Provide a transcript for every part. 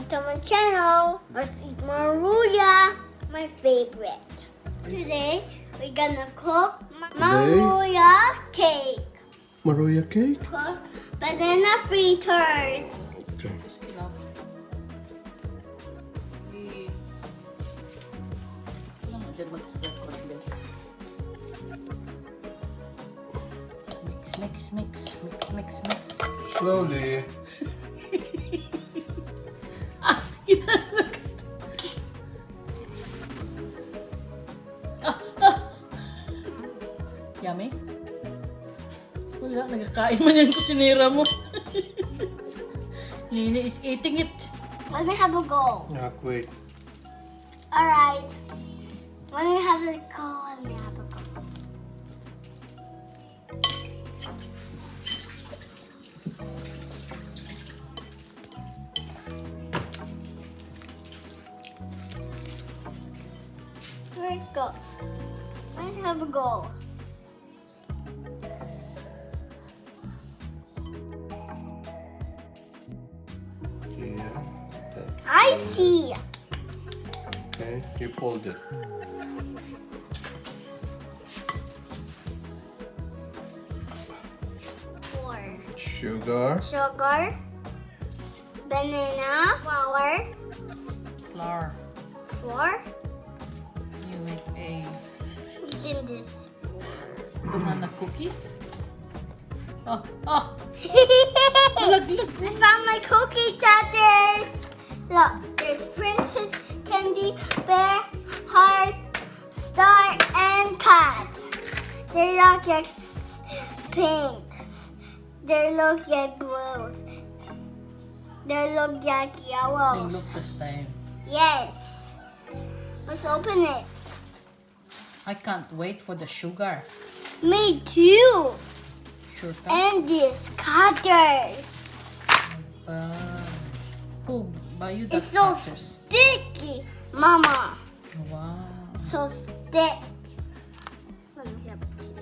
to my channel. Let's eat Maruya, my favorite. Today, we're gonna cook Maruya cake. Maruya cake? Cook banana fritters. Okay. Mix. Slowly. Yummy? Wala, nagkakain man yung kusinera mo. Nini is eating it. Let me have a go. Yeah, wait. Alright. Let me have a go. Let me have a go. Where'd it go? Let me have a go. Yeah. I see. Okay, you pulled it. Four. Sugar. Sugar, banana, flour, Flour. You make a in this. banana cookies. Oh! I Laglag. found my cookie cutters. Look, there's Princess, Candy, Bear, Heart, Star, and Cat. They look like pink. They look like blues. They look like They yellows. look the same. Yes. Let's open it. I can't wait for the sugar. Me too. Sure. And these cutters. Who buy you that It's so cutters? sticky, Mama. Wow. So thick. Let me have a taste.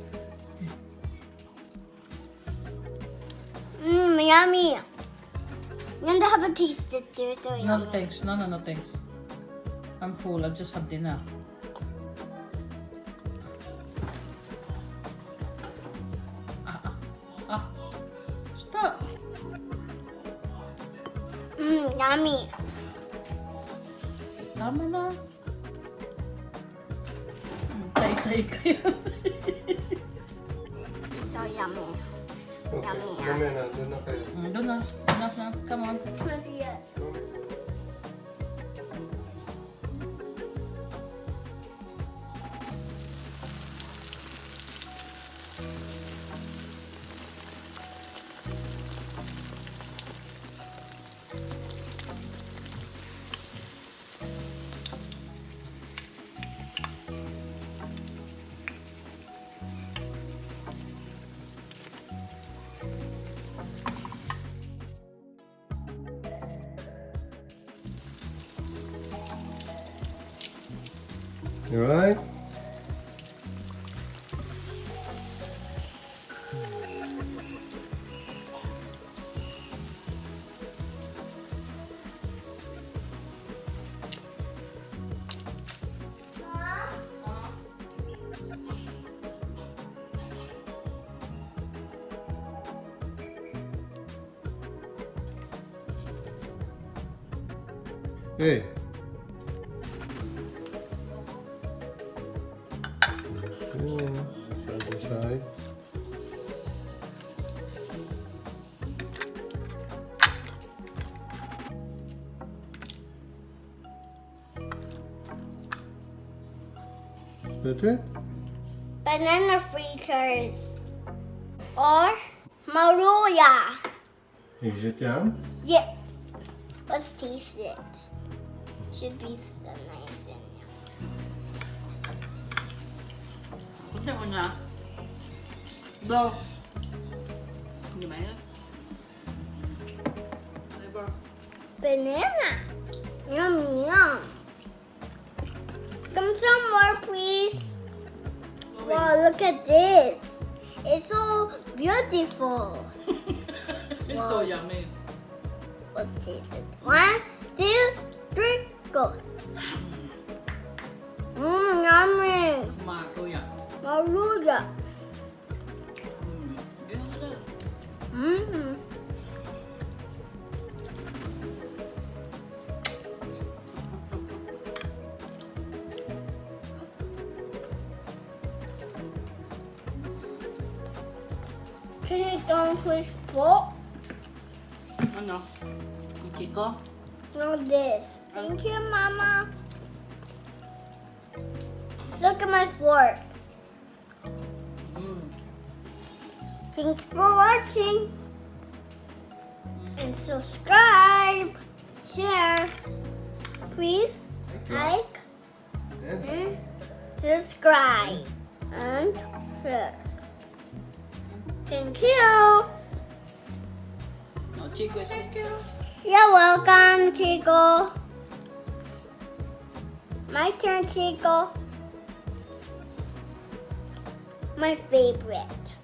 Yummy. I'm gonna have a taste it too. So No yummy. thanks. No thanks. I'm full. I've just had dinner. Stop. Yummy. Tama na. Tay-tay kayo. So yummy. Okay. Yummy, Mamaya na, doon na kayo. Doon na. Enough na. Come on. Let's see it. You alright? Hey. Side to side. Better? Banana fritters. Or Maruya. Is it yum? Yeah. Let's taste it. Should be so nice and Punta mo na. Bro. Hindi ba yun? Flavor. banana. Yum, yum. Come some more, please. Wow, look at this. It's so beautiful. It's so yummy. Let's taste it. One, 2, 3, go. Yummy. Maruya. Maruya. Mmm. Can you don't push fork? Ano? Yung Chico? No, this. Thank you, Mama. Look at my fork. Thanks for watching. And subscribe, share, please like and subscribe and share. Thank you. No, Chico is thank you. You're welcome, Chico. My turn, Chico. My favorite.